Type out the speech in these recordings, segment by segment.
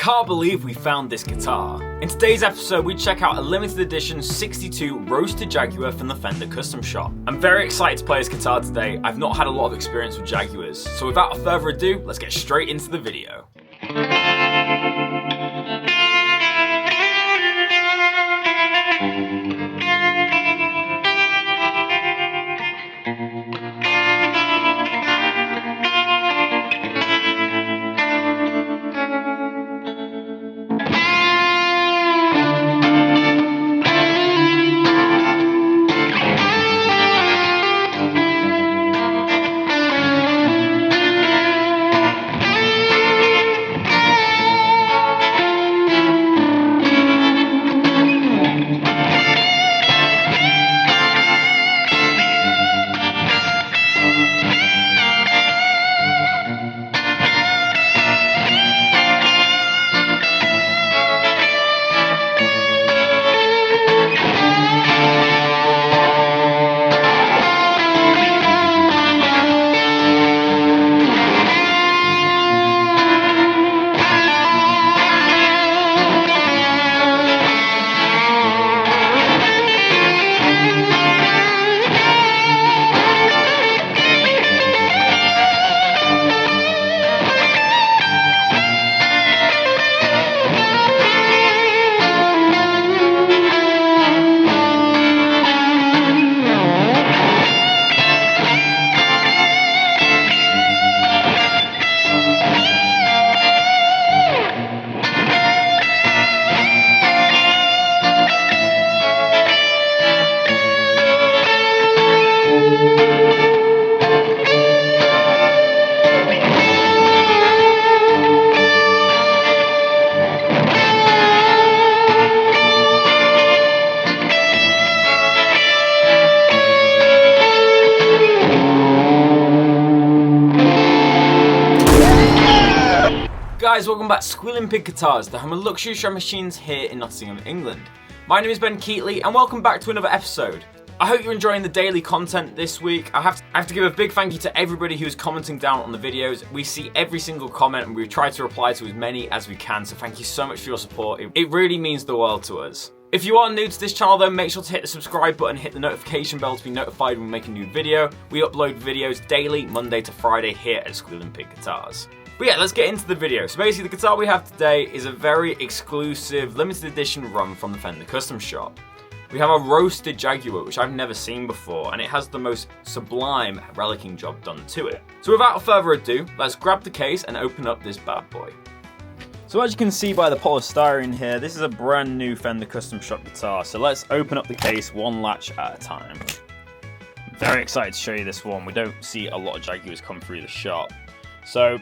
Can't believe we found this guitar. In today's episode, we check out a limited edition 62 Roasted Jaguar from the Fender Custom Shop. I'm very excited to play this guitar today. I've not had a lot of experience with Jaguars, so without further ado, let's get straight into the video. Guys, welcome back to Squealing Pig Guitars, the home of luxury drum machines here in Nottingham, England. My name is Keightley and welcome back to another episode. I hope you're enjoying the daily content this week. I have to give a big thank you to everybody who's commenting down on the videos. We see every single comment and we try to reply to as many as we can, so thank you so much for your support. It really means the world to us. If you are new to this channel though, make sure to hit the subscribe button, hit the notification bell to be notified when we make a new video. We upload videos daily, Monday to Friday here at Squealing Pig Guitars. But yeah, let's get into the video. So basically the guitar we have today is a very exclusive limited edition run from the Fender Custom Shop. We have a Roasted Jaguar, which I've never seen before, and it has the most sublime relicking job done to it. So without further ado, let's grab the case and open up this bad boy. So as you can see by the polystyrene here, this is a brand new Fender Custom Shop guitar. So let's open up the case one latch at a time. I'm very excited to show you this one. We don't see a lot of Jaguars come through the shop. So,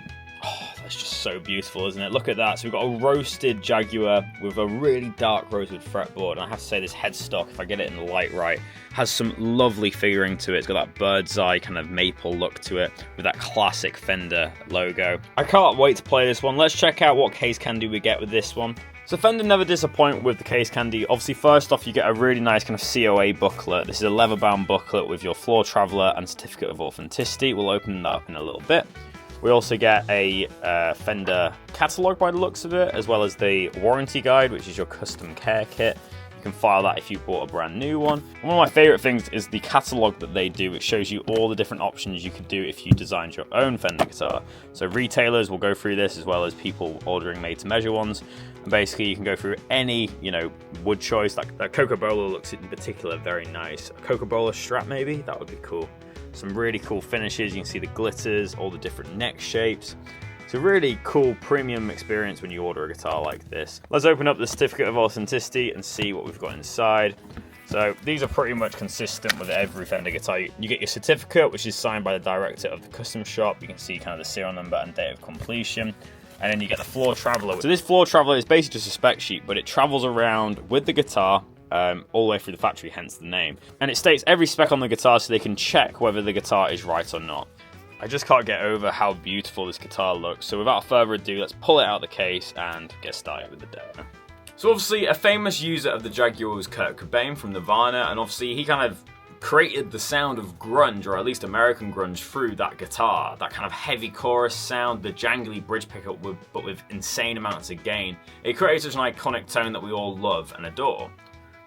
that's just so beautiful, isn't it? Look at that. So we've got a Roasted Jaguar with a really dark rosewood fretboard. And I have to say this headstock, if I get it in the light right, has some lovely figuring to it. It's got that bird's eye kind of maple look to it with that classic Fender logo. I can't wait to play this one. Let's check out what case candy we get with this one. So Fender never disappoint with the case candy. Obviously, first off, you get a really nice kind of COA booklet. This is a leather-bound booklet with your floor traveler and certificate of authenticity. We'll open that up in a little bit. We also get a Fender catalogue by the looks of it, as well as the warranty guide, which is your custom care kit. You can file that if you bought a brand new one. One of my favourite things is the catalogue that they do. It shows you all the different options you could do if you designed your own Fender guitar. So retailers will go through this, as well as people ordering made-to-measure ones. And basically, you can go through any, wood choice. Like that Coca-Cola looks in particular very nice. A Coca-Cola strap, maybe? That would be cool. Some really cool finishes. You can see the glitters, all the different neck shapes. It's a really cool premium experience when you order a guitar like this. Let's open up the certificate of authenticity and see what we've got inside. So these are pretty much consistent with every Fender guitar. You get your certificate, which is signed by the director of the custom shop. You can see kind of the serial number and date of completion. And then you get the floor traveler. So this floor traveler is basically just a spec sheet, but it travels around with the guitar all the way through the factory, hence the name. And it states every spec on the guitar so they can check whether the guitar is right or not. I just can't get over how beautiful this guitar looks. So without further ado, let's pull it out of the case and get started with the demo. So obviously a famous user of the Jaguar was Kurt Cobain from Nirvana, and obviously he kind of created the sound of grunge, or at least American grunge, through that guitar. That kind of heavy chorus sound, the jangly bridge pickup, but with insane amounts of gain. It creates such an iconic tone that we all love and adore.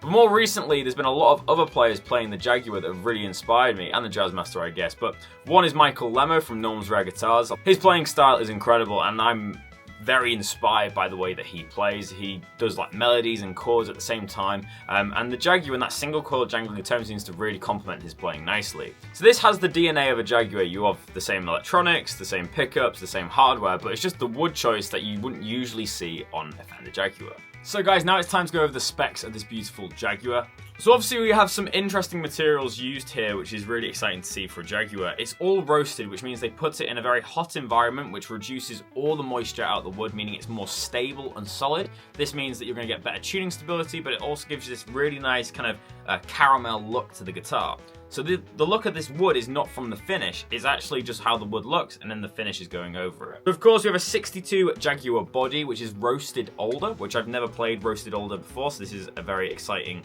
But more recently, there's been a lot of other players playing the Jaguar that have really inspired me, and the Jazzmaster, I guess. But one is Michael Lemo from Norm's Rare Guitars. His playing style is incredible, and I'm very inspired by the way that he plays. He does like melodies and chords at the same time, and the Jaguar and that single coil jangling tone seems to really complement his playing nicely. So this has the DNA of a Jaguar. You have the same electronics, the same pickups, the same hardware, but it's just the wood choice that you wouldn't usually see on a Fender Jaguar. So guys, now it's time to go over the specs of this beautiful Jaguar. So obviously we have some interesting materials used here, which is really exciting to see for a Jaguar. It's all roasted, which means they put it in a very hot environment, which reduces all the moisture out of the wood, meaning it's more stable and solid. This means that you're going to get better tuning stability, but it also gives you this really nice kind of caramel look to the guitar. So the look of this wood is not from the finish, it's actually just how the wood looks, and then the finish is going over it. Of course, we have a 62 Jaguar body, which is roasted alder, which I've never played roasted alder before, so this is a very exciting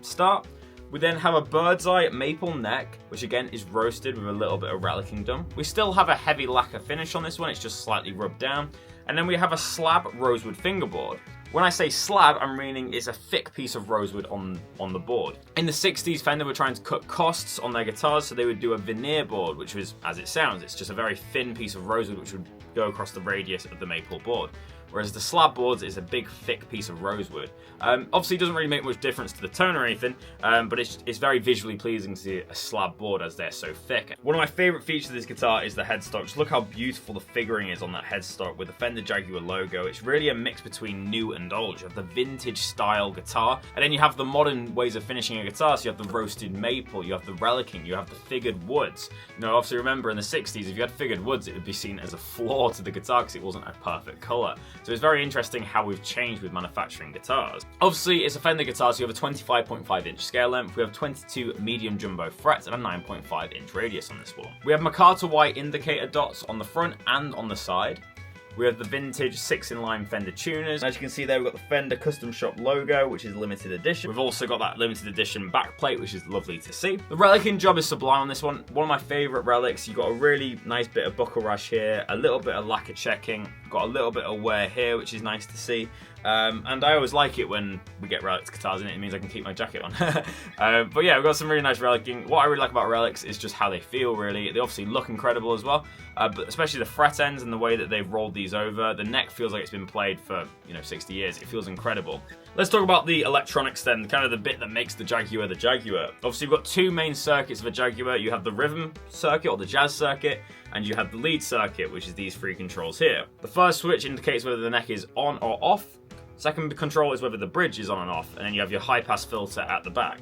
start. We then have a bird's eye maple neck, which again is roasted with a little bit of relicking done. We still have a heavy lacquer finish on this one, it's just slightly rubbed down. And then we have a slab rosewood fingerboard. When I say slab, I'm meaning it's a thick piece of rosewood on the board. In the 60s, Fender were trying to cut costs on their guitars, so they would do a veneer board, which was, as it sounds, it's just a very thin piece of rosewood which would go across the radius of the maple board. Whereas the slab boards is a big, thick piece of rosewood. Obviously, it doesn't really make much difference to the tone or anything, but it's very visually pleasing to see a slab board as they're so thick. One of my favourite features of this guitar is the headstock. Just look how beautiful the figuring is on that headstock with the Fender Jaguar logo. It's really a mix between new and old. You have the vintage style guitar, and then you have the modern ways of finishing a guitar. So you have the roasted maple, you have the relicking, you have the figured woods. You know, obviously remember in the 60s, if you had figured woods, it would be seen as a flaw to the guitar because it wasn't a perfect colour. So it's very interesting how we've changed with manufacturing guitars. Obviously, it's a Fender guitar, so you have a 25.5 inch scale length, we have 22 medium jumbo frets, and a 9.5 inch radius on this one. We have Makata white indicator dots on the front and on the side. We have the vintage 6-in-line Fender tuners. As you can see there, we've got the Fender Custom Shop logo, which is limited edition. We've also got that limited edition backplate, which is lovely to see. The relicking job is sublime on this one. One of my favourite relics. You've got a really nice bit of buckle rash here, a little bit of lacquer checking, got a little bit of wear here, which is nice to see. And I always like it when we get relics guitars in it. It means I can keep my jacket on. But yeah, we've got some really nice relicking. What I really like about relics is just how they feel, really. They obviously look incredible as well, but especially the fret ends and the way that they've rolled these over. The neck feels like it's been played for 60 years. It feels incredible. Let's talk about the electronics then, kind of the bit that makes the Jaguar the Jaguar. Obviously, we've got two main circuits of a Jaguar. You have the rhythm circuit or the jazz circuit, and you have the lead circuit, which is these three controls here. The first switch indicates whether the neck is on or off. Second control is whether the bridge is on and off, and then you have your high pass filter at the back.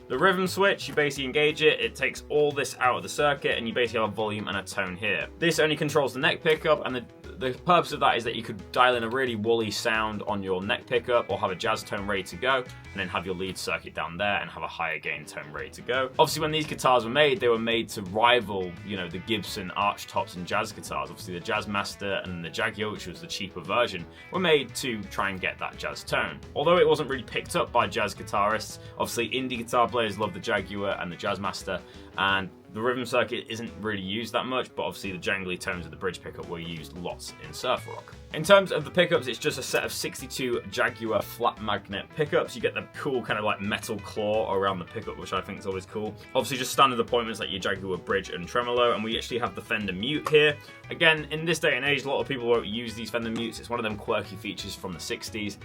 The rhythm switch, you basically engage it, it takes all this out of the circuit, and you basically have a volume and a tone here. This only controls the neck pickup, and the purpose of that is that you could dial in a really woolly sound on your neck pickup, or have a jazz tone ready to go, and then have your lead circuit down there and have a higher gain tone ready to go. Obviously, when these guitars were made, they were made to rival, the Gibson arch tops and jazz guitars. Obviously, the Jazzmaster and the Jaguar, which was the cheaper version, were made to try and get that jazz tone. Although it wasn't really picked up by jazz guitarists, obviously indie guitar players love the Jaguar and the Jazzmaster, and the rhythm circuit isn't really used that much, but obviously the jangly tones of the bridge pickup were used lots in surf rock. In terms of the pickups, it's just a set of 62 Jaguar flat magnet pickups. You get the cool kind of like metal claw around the pickup, which I think is always cool. Obviously just standard appointments like your Jaguar bridge and tremolo, and we actually have the Fender mute here. Again, in this day and age, a lot of people won't use these Fender mutes. It's one of them quirky features from the 60s,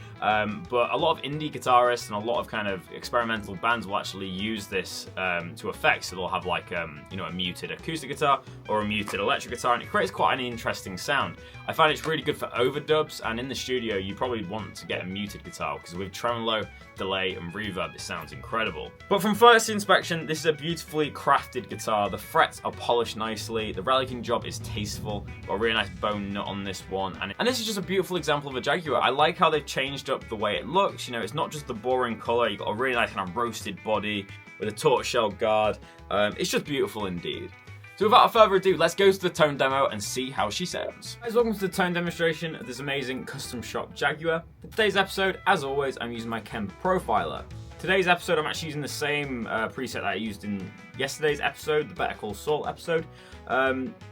but a lot of indie guitarists and a lot of kind of experimental bands will actually use this to effect. So they'll have like a muted acoustic guitar or a muted electric guitar, and it creates quite an interesting sound. I find it's really good for overdubs, and in the studio you probably want to get a muted guitar because with tremolo, delay and reverb it sounds incredible. But from first inspection, this is a beautifully crafted guitar. The frets are polished nicely, the relicking job is tasteful, got a really nice bone nut on this one, and this is just a beautiful example of a Jaguar. I like how they've changed up the way it looks. It's not just the boring colour, you've got a really nice kind of roasted body with a tortoiseshell guard. It's just beautiful indeed. So without further ado, let's go to the tone demo and see how she sounds. Guys, welcome to the tone demonstration of this amazing custom shop Jaguar. For today's episode, as always, I'm using my Kemper Profiler. Today's episode, I'm actually using the same preset that I used in yesterday's episode, the Better Call Saul episode.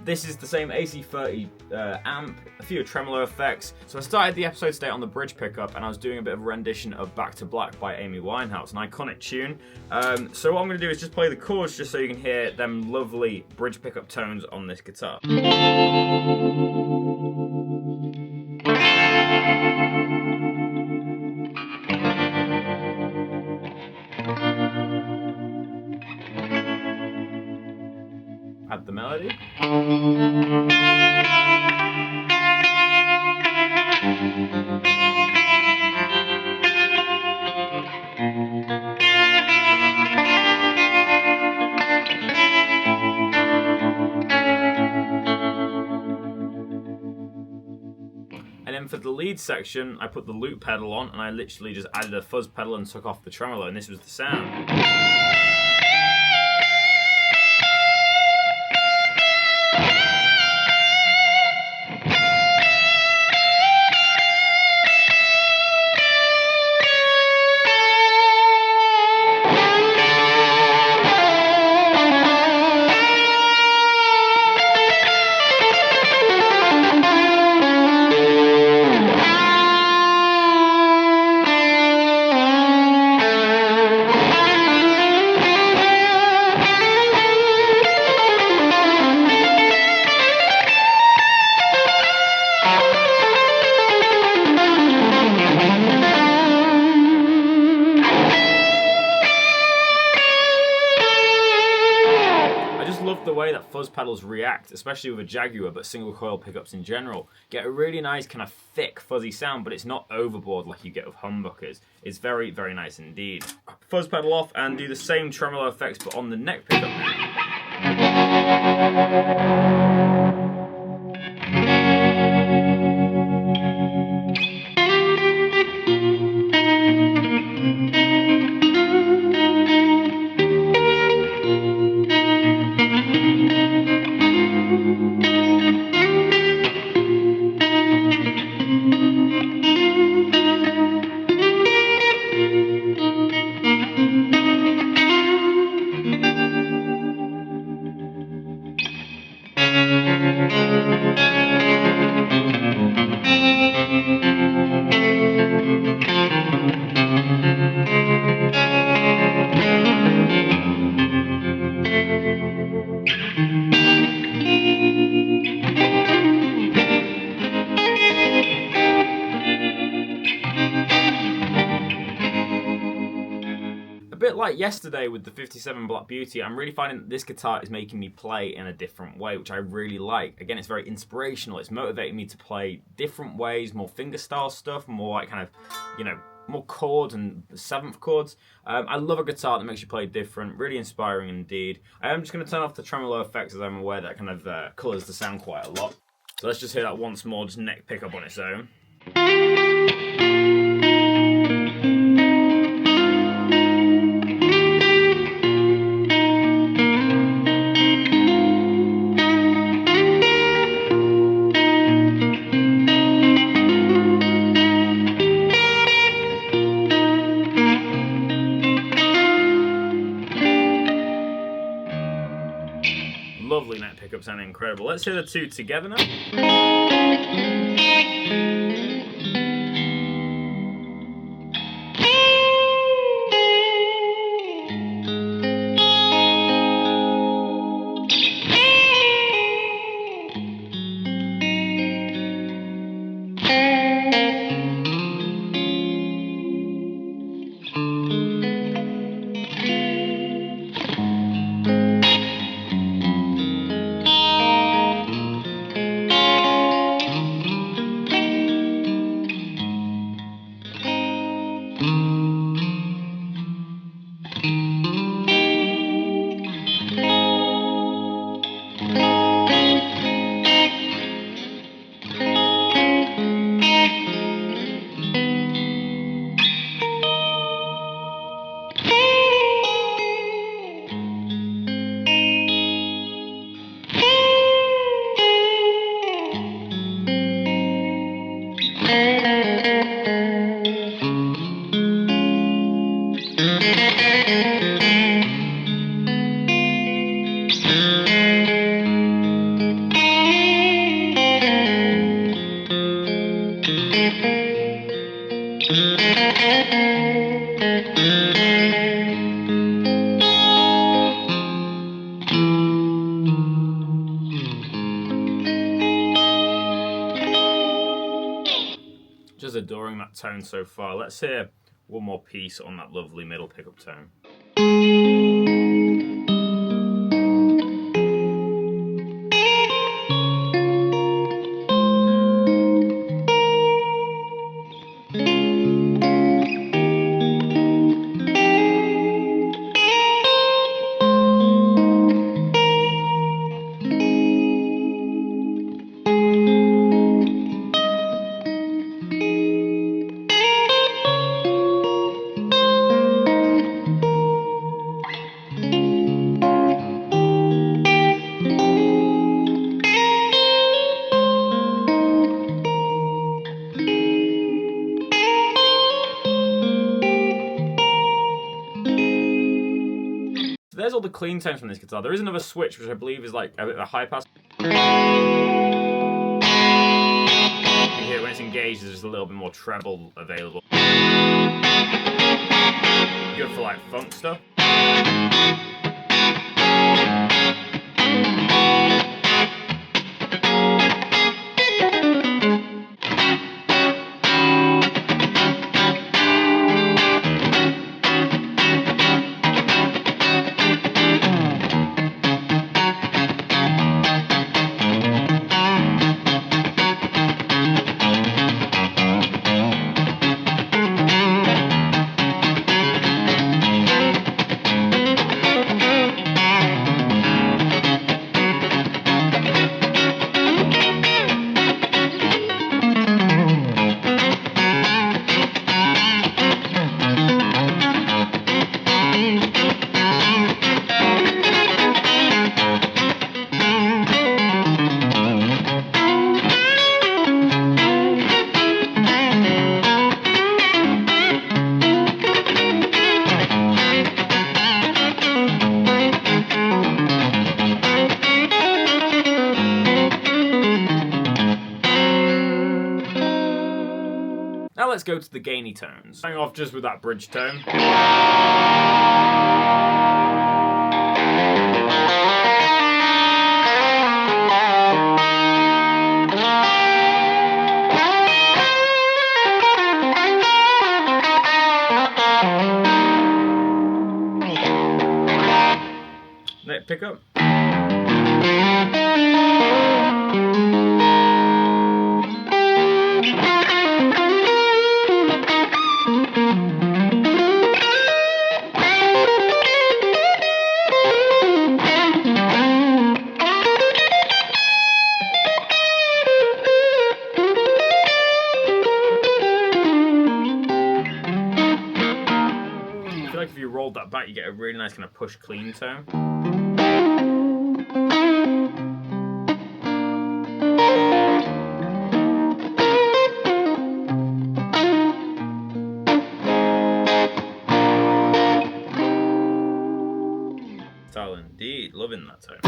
This is the same AC30 amp, a few tremolo effects. So I started the episode today on the bridge pickup, and I was doing a bit of a rendition of Back to Black by Amy Winehouse, an iconic tune. So what I'm going to do is just play the chords just so you can hear them lovely bridge pickup tones on this guitar. Add the melody. And then for the lead section, I put the loop pedal on, and I literally just added a fuzz pedal and took off the tremolo, and this was the sound. The way that fuzz pedals react, especially with a Jaguar, but single coil pickups in general, get a really nice kind of thick fuzzy sound, but it's not overboard like you get with humbuckers. It's very, very nice indeed. Fuzz pedal off and do the same tremolo effects but on the neck pickup now. A bit like yesterday with the 57 Black Beauty, I'm really finding that this guitar is making me play in a different way, which I really like. Again, it's very inspirational. It's motivating me to play different ways, more fingerstyle stuff, more like kind of, more chords and seventh chords. I love a guitar that makes you play different, really inspiring indeed. I am just going to turn off the tremolo effects as I'm aware that kind of colours the sound quite a lot. So let's just hear that once more, just neck pickup on its own. Lovely neck pickup, sounding incredible. Let's hear the two together now. Just adoring that tone so far. Let's hear one more piece on that lovely middle pickup tone. There's all the clean tones from this guitar. There is another switch, which I believe is like a bit of a high pass. You hear when it's engaged, there's just a little bit more treble available. Good for like funk stuff. Now let's go to the gainy tones. Starting off just with that bridge tone. Next pickup. I feel like if you rolled that back, you get a really nice kind of push clean tone. Style indeed, loving that tone.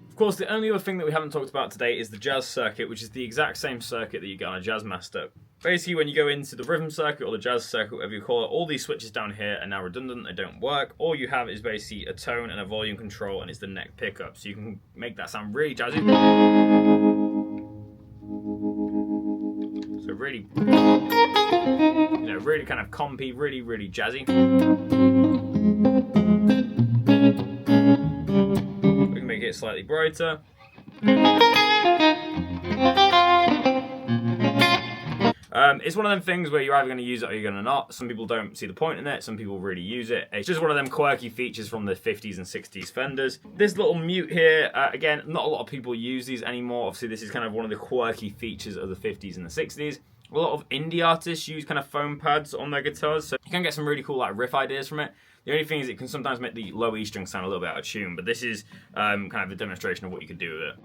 Of course, the only other thing that we haven't talked about today is the jazz circuit, which is the exact same circuit that you get on a Jazzmaster. Basically, when you go into the rhythm circuit or the jazz circuit, whatever you call it, all these switches down here are now redundant, they don't work. All you have is basically a tone and a volume control, and it's the neck pickup. So you can make that sound really jazzy. really, really kind of compy, really, really jazzy. We can make it slightly brighter. It's one of them things where you're either going to use it or you're going to not. Some people don't see the point in it, some people really use it. It's just one of them quirky features from the 50s and 60s Fenders. This little mute here, again, not a lot of people use these anymore. Obviously, this is kind of one of the quirky features of the 50s and the 60s. A lot of indie artists use kind of foam pads on their guitars, so you can get some really cool like riff ideas from it. The only thing is it can sometimes make the low E string sound a little bit out of tune, but this is kind of a demonstration of what you could do with it.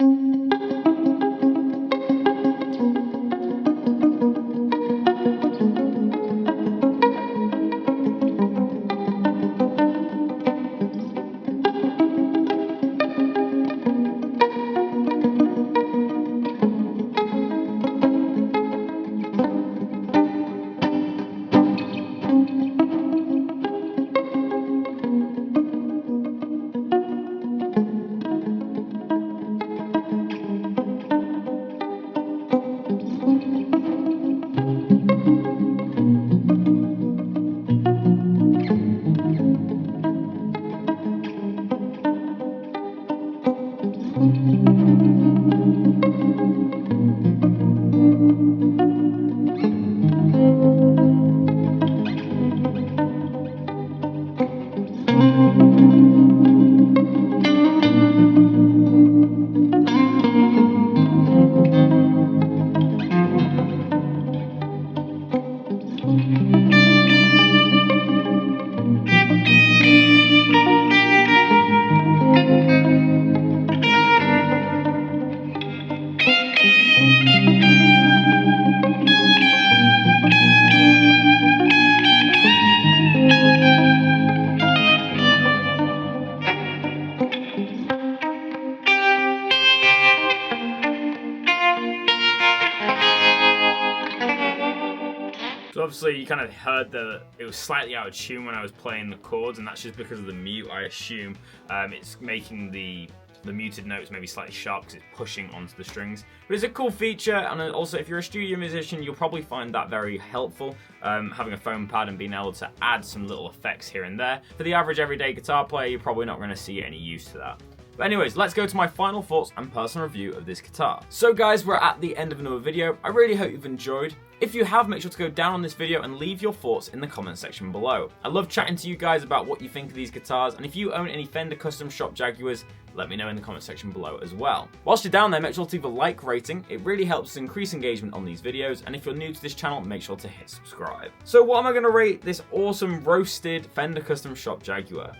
So obviously you kind of heard that it was slightly out of tune when I was playing the chords, and that's just because of the mute, I assume. It's making the muted notes maybe slightly sharp because it's pushing onto the strings. But it's a cool feature, and also if you're a studio musician, you'll probably find that very helpful, having a foam pad and being able to add some little effects here and there. For the average everyday guitar player, you're probably not going to see any use to that. But anyways, let's go to my final thoughts and personal review of this guitar. So guys, we're at the end of another video. I really hope you've enjoyed. If you have, make sure to go down on this video and leave your thoughts in the comment section below. I love chatting to you guys about what you think of these guitars, and if you own any Fender Custom Shop Jaguars, let me know in the comment section below as well. Whilst you're down there, make sure to leave a like rating. It really helps increase engagement on these videos, and if you're new to this channel, make sure to hit subscribe. So what am I going to rate this awesome roasted Fender Custom Shop Jaguar?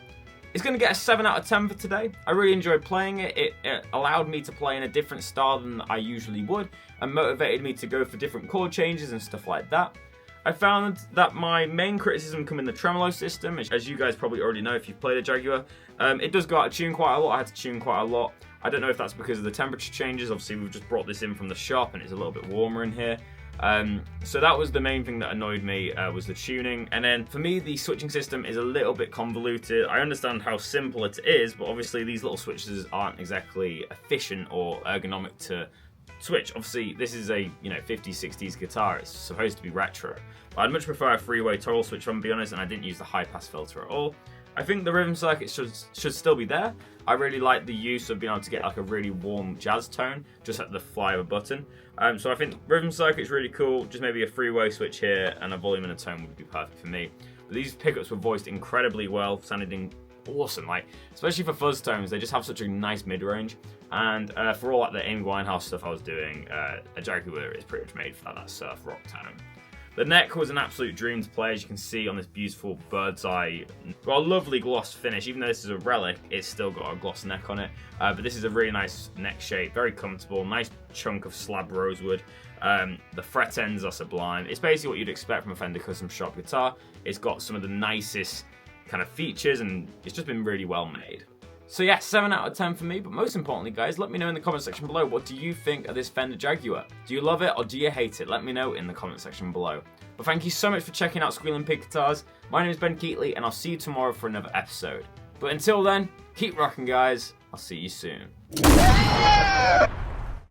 It's going to get a 7 out of 10 for today. I really enjoyed playing it. It allowed me to play in a different style than I usually would, and motivated me to go for different chord changes and stuff like that. I found that my main criticism come in the tremolo system, as you guys probably already know if you've played a Jaguar. It does go out of tune quite a lot. I had to tune quite a lot. I don't know if that's because of the temperature changes. Obviously, we've just brought this in from the shop and it's a little bit warmer in here. So that was the main thing that annoyed me, was the tuning. And then for me, the switching system is a little bit convoluted. I understand how simple it is, but obviously these little switches aren't exactly efficient or ergonomic to switch. Obviously, this is a 50s, 60s guitar. It's supposed to be retro. But I'd much prefer a three-way toggle switch, if I'm being honest, and I didn't use the high-pass filter at all. I think the rhythm circuit should still be there. I really like the use of being able to get like a really warm jazz tone just at the fly of a button. So I think rhythm circuit's really cool. Just maybe a three-way switch here and a volume and a tone would be perfect for me. But these pickups were voiced incredibly well, sounding awesome. Like, especially for fuzz tones, they just have such a nice mid-range. And for all like the Amy Winehouse stuff I was doing, a Jaguar is pretty much made for that surf rock tone. The neck was an absolute dream to play, as you can see on this beautiful bird's eye. Got a lovely gloss finish. Even though this is a relic, it's still got a gloss neck on it. But this is a really nice neck shape, very comfortable, nice chunk of slab rosewood. The fret ends are sublime. It's basically what you'd expect from a Fender Custom Shop guitar. It's got some of the nicest kind of features, and it's just been really well made. So yeah, 7 out of 10 for me, but most importantly guys, let me know in the comment section below, what do you think of this Fender Jaguar? Do you love it or do you hate it? Let me know in the comment section below. But thank you so much for checking out Squealing Pig Guitars. My name is Ben Keightley, and I'll see you tomorrow for another episode. But until then, keep rocking guys, I'll see you soon.